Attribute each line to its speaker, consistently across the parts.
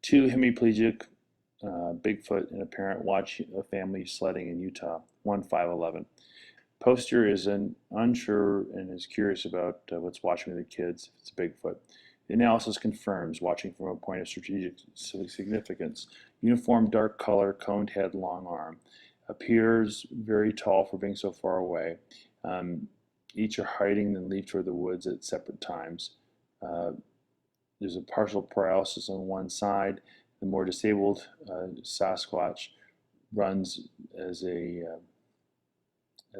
Speaker 1: Two hemiplegic Bigfoot and a parent watch a family sledding in Utah, one 5'11". Poster is unsure and is curious about what's watching with the kids, if it's Bigfoot. The analysis confirms watching from a point of strategic significance. Uniform dark color, coned head, long arm. Appears very tall for being so far away. Each are hiding and leave toward the woods at separate times. Uh, there's a partial paralysis on one side. The more disabled Sasquatch runs as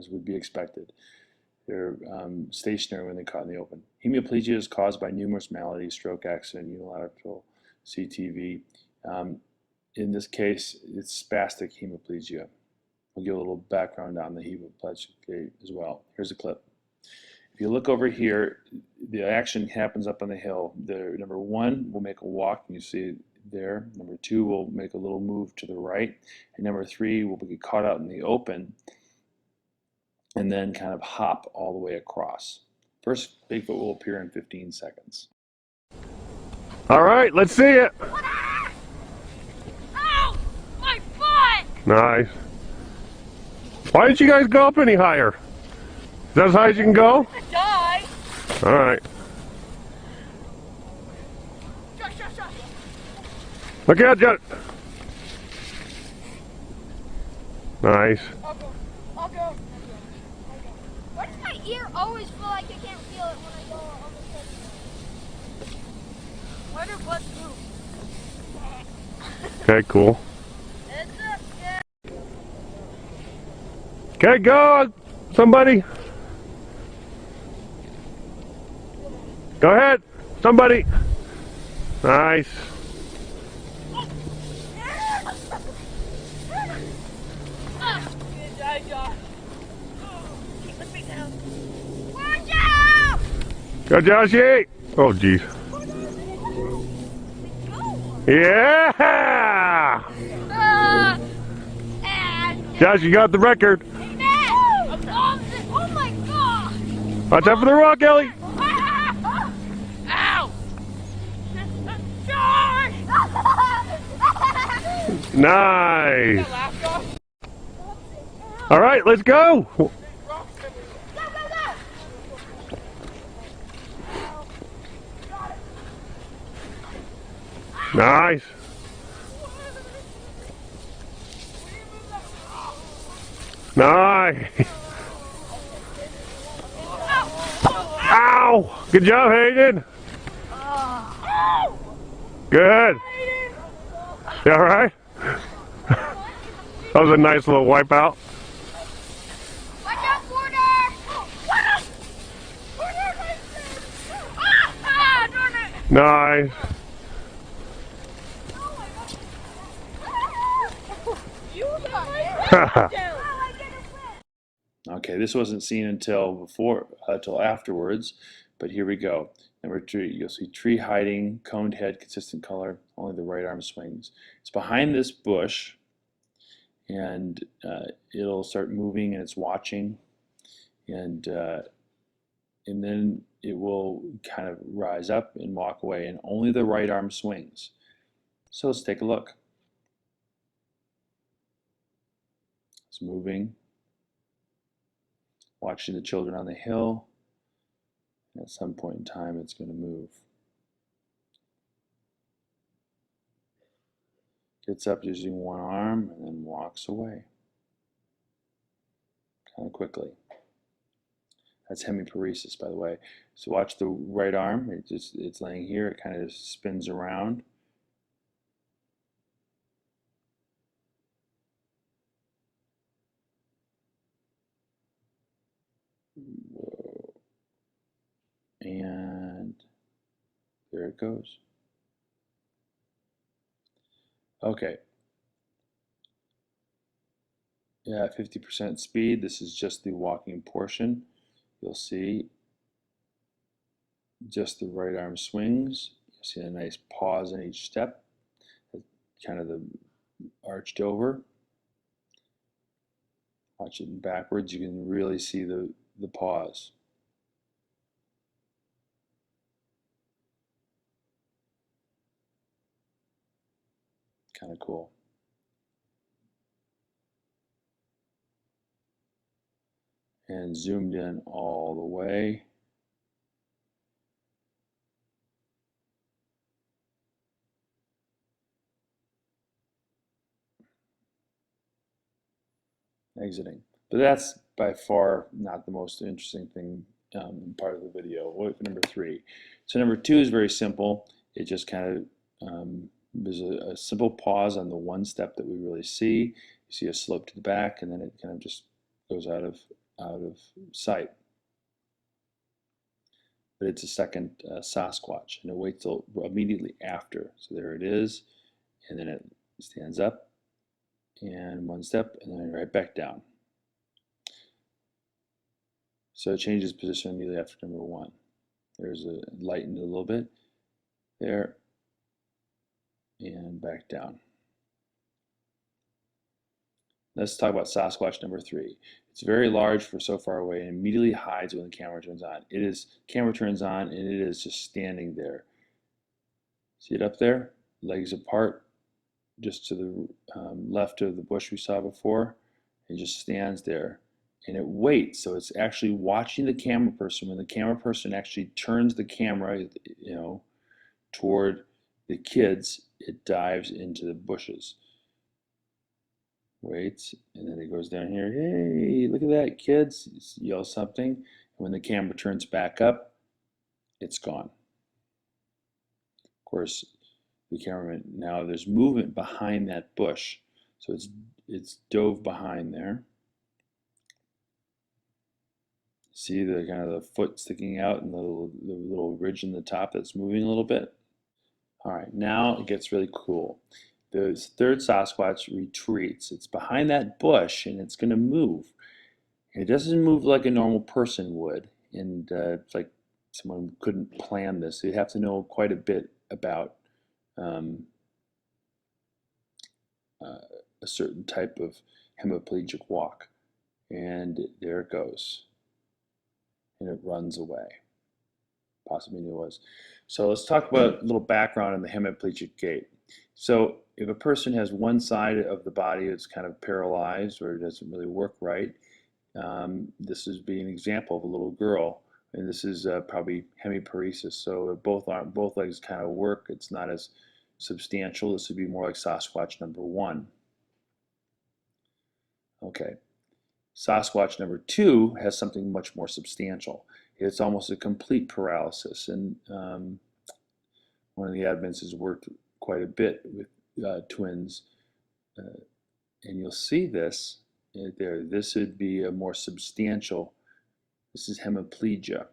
Speaker 1: would be expected. They're stationary when they're caught in the open. Hemiplegia is caused by numerous maladies, stroke, accident, unilateral CTV. In this case, it's spastic hemiplegia. I'll give a little background on the hemiplegia as well. Here's a clip. If you look over here, the action happens up on the hill. Number one will make a walk, and you see it there. Number two will make a little move to the right. And number three will be caught out in the open and then kind of hop all the way across. First, Bigfoot will appear in 15 seconds.
Speaker 2: All right, let's see it.
Speaker 3: Ow! My foot!
Speaker 2: Nice. Why didn't you guys go up any higher? Is that as high as you can go?
Speaker 3: Die!
Speaker 2: All right.
Speaker 3: Josh, Josh, Josh!
Speaker 2: Look out, Jet. Nice.
Speaker 3: I'll go. I'll go. Why does my ear always feel like I can't feel it when I go on the treadmill? Why do butts move?
Speaker 2: Okay, cool.
Speaker 3: It's a
Speaker 2: Okay, go, somebody. Go ahead, somebody. Nice.
Speaker 3: Good job, Josh. Keep the feet down. Watch out!
Speaker 2: Go, Joshy. Oh, geez. Yeah!
Speaker 3: And
Speaker 2: Josh, you got the record.
Speaker 3: oh my god!
Speaker 2: Watch out for the rock, Ellie.
Speaker 3: Ow! George!
Speaker 2: Nice. All right, let's go.
Speaker 3: Go, go, go!
Speaker 2: Nice. Nice. Ow! Good job, Hayden. Good. You all right? That was a nice little wipeout.
Speaker 3: Watch out, Porter! Porter! Ah, darn it!
Speaker 2: Nice.
Speaker 3: You got it!
Speaker 1: Okay, this wasn't seen until afterwards, but here we go. Number two, you'll see tree hiding, coned head, consistent color, only the right arm swings. It's behind this bush, and it'll start moving, and it's watching, and then it will kind of rise up and walk away, and only the right arm swings. So let's take a look. It's moving, watching the children on the hill. At some point in time, it's going to move. Gets up using one arm and then walks away kind of quickly. That's hemiparesis, by the way. So watch the right arm. It's laying here. It kind of spins around. Whoa. And there it goes. Okay. Yeah, 50% speed. This is just the walking portion. You'll see just the right arm swings. You'll see a nice pause in each step, kind of the arched over. Watch it backwards. You can really see the pause. Kind of cool. And zoomed in all the way. Exiting. But that's by far not the most interesting thing part of the video. What for number 3? So number 2 is very simple. It just kind of there's a simple pause on the one step that we really see. You see a slope to the back, and then it kind of just goes out of sight. But it's a second Sasquatch, and it waits till immediately after. So there it is, and then it stands up, and one step, and then right back down. So it changes position immediately after number 1. There's a lightened a little bit there, and back down. Let's talk about Sasquatch number 3. It's very large for so far away and immediately hides when the camera turns on. Camera turns on and it is just standing there. See it up there? Legs apart, just to the left of the bush we saw before. It just stands there and it waits. So it's actually watching the camera person. When the camera person actually turns the camera, toward the kids, it dives into the bushes. Waits, and then it goes down here. Hey, look at that, kids. Yell something. And when the camera turns back up, it's gone. Of course, the cameraman, now there's movement behind that bush. So it's dove behind there. See the kind of the foot sticking out and the little ridge in the top that's moving a little bit. All right, now it gets really cool. The third Sasquatch retreats. It's behind that bush and it's going to move. And it doesn't move like a normal person would. And it's like someone couldn't plan this. You'd have to know quite a bit about a certain type of hemiplegic walk. And there it goes. And it runs away. Possibly knew it was. So let's talk about a little background on the hemiplegic gait. So if a person has one side of the body that's kind of paralyzed or doesn't really work right, this is be an example of a little girl, and this is probably hemiparesis. So both legs kind of work. It's not as substantial. This would be more like Sasquatch number 1. Okay. Sasquatch number 2 has something much more substantial. It's almost a complete paralysis, and one of the admins has worked quite a bit with twins, and you'll see this there. This would be a more substantial. This is hemiplegia,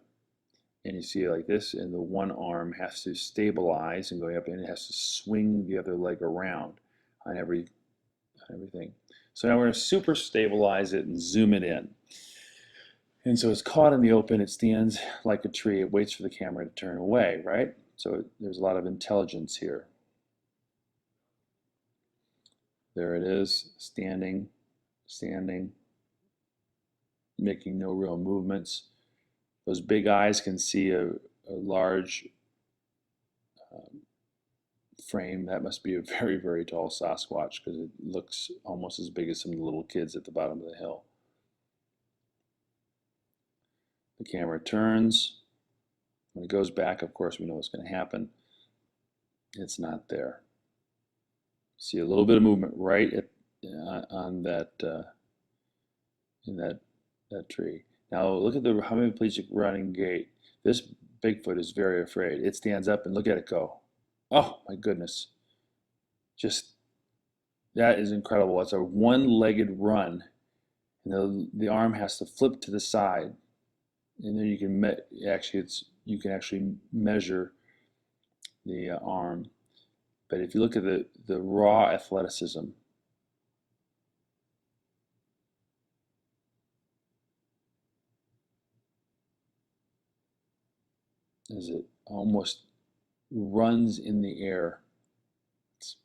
Speaker 1: and you see it like this, and the one arm has to stabilize and go up, and it has to swing the other leg around on everything. So now we're going to super stabilize it and zoom it in. And so it's caught in the open, it stands like a tree, it waits for the camera to turn away, right? So there's a lot of intelligence here. There it is, standing, making no real movements. Those big eyes can see a large frame. That must be a very, very tall Sasquatch because it looks almost as big as some of the little kids at the bottom of the hill. The camera turns. When it goes back, of course, we know what's going to happen. It's not there. See a little bit of movement right on that in that tree. Now look at the hemiplegic running gait. This Bigfoot is very afraid. It stands up and look at it go. Oh my goodness! Just that is incredible. It's a one-legged run, and the arm has to flip to the side, and then you can you can actually measure the arm. But if you look at the raw athleticism, as it almost runs in the air, it's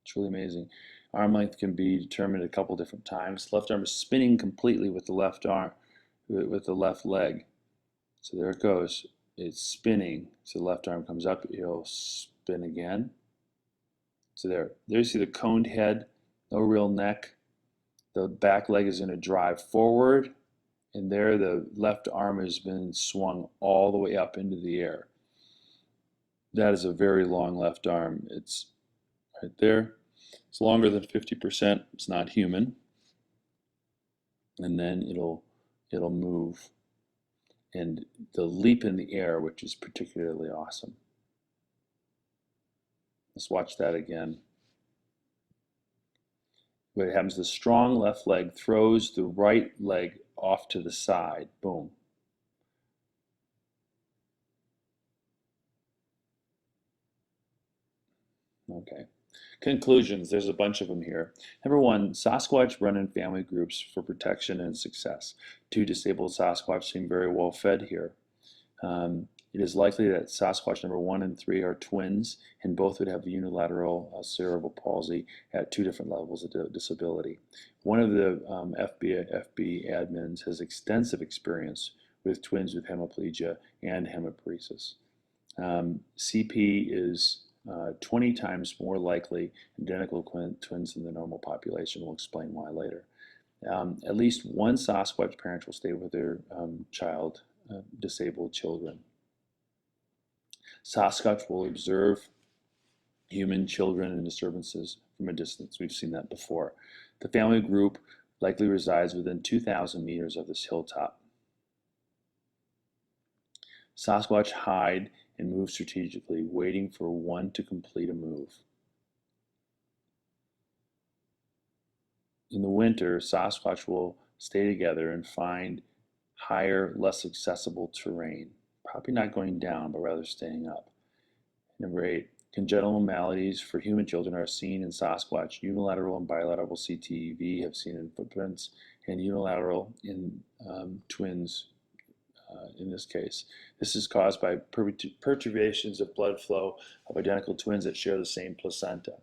Speaker 1: truly amazing. Arm length can be determined a couple different times. Left arm is spinning completely with the left arm, with the left leg. So there it goes. It's spinning. So the left arm comes up. It'll spin again. So there you see the coned head, no real neck. The back leg is going to drive forward, and there the left arm has been swung all the way up into the air. That is a very long left arm. It's right there. It's longer than 50%. It's not human. And then it'll move. And the leap in the air, which is particularly awesome. Let's watch that again. What happens, the strong left leg throws the right leg off to the side. Boom. Okay. Conclusions, there's a bunch of them here. Number one, Sasquatch run in family groups for protection and success. Two disabled Sasquatch seem very well fed here. It is likely that Sasquatch number 1 and 3 are twins, and both would have unilateral cerebral palsy at 2 different levels of disability. One of the FB admins has extensive experience with twins with hemiplegia and hemiparesis. CP is 20 times more likely identical twins than the normal population. We'll explain why later. At least one Sasquatch parent will stay with their disabled children. Sasquatch will observe human children and disturbances from a distance. We've seen that before. The family group likely resides within 2,000 meters of this hilltop. Sasquatch hide and move strategically, waiting for one to complete a move. In the winter, Sasquatch will stay together and find higher, less accessible terrain. Probably not going down, but rather staying up. Number 8, congenital maladies for human children are seen in Sasquatch. Unilateral and bilateral CTEV have seen in footprints, and unilateral in twins in this case. This is caused by perturbations of blood flow of identical twins that share the same placenta.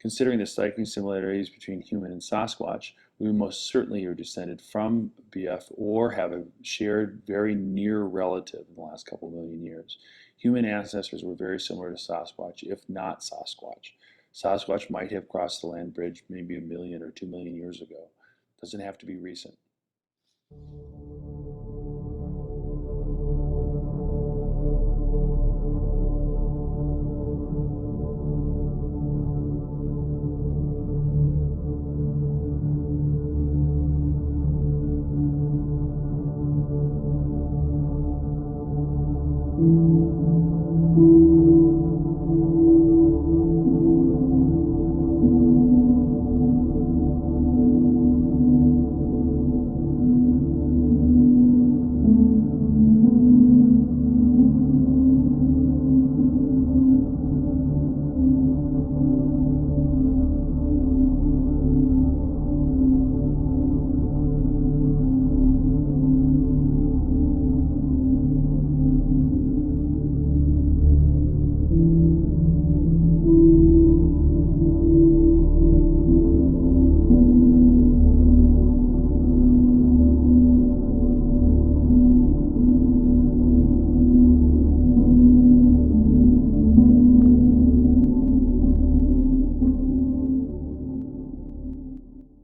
Speaker 1: Considering the striking similarities between human and Sasquatch, we most certainly are descended from BF or have a shared very near relative in the last couple million years. Human ancestors were very similar to Sasquatch, if not Sasquatch. Sasquatch might have crossed the land bridge maybe 1 million or 2 million years ago. Doesn't have to be recent.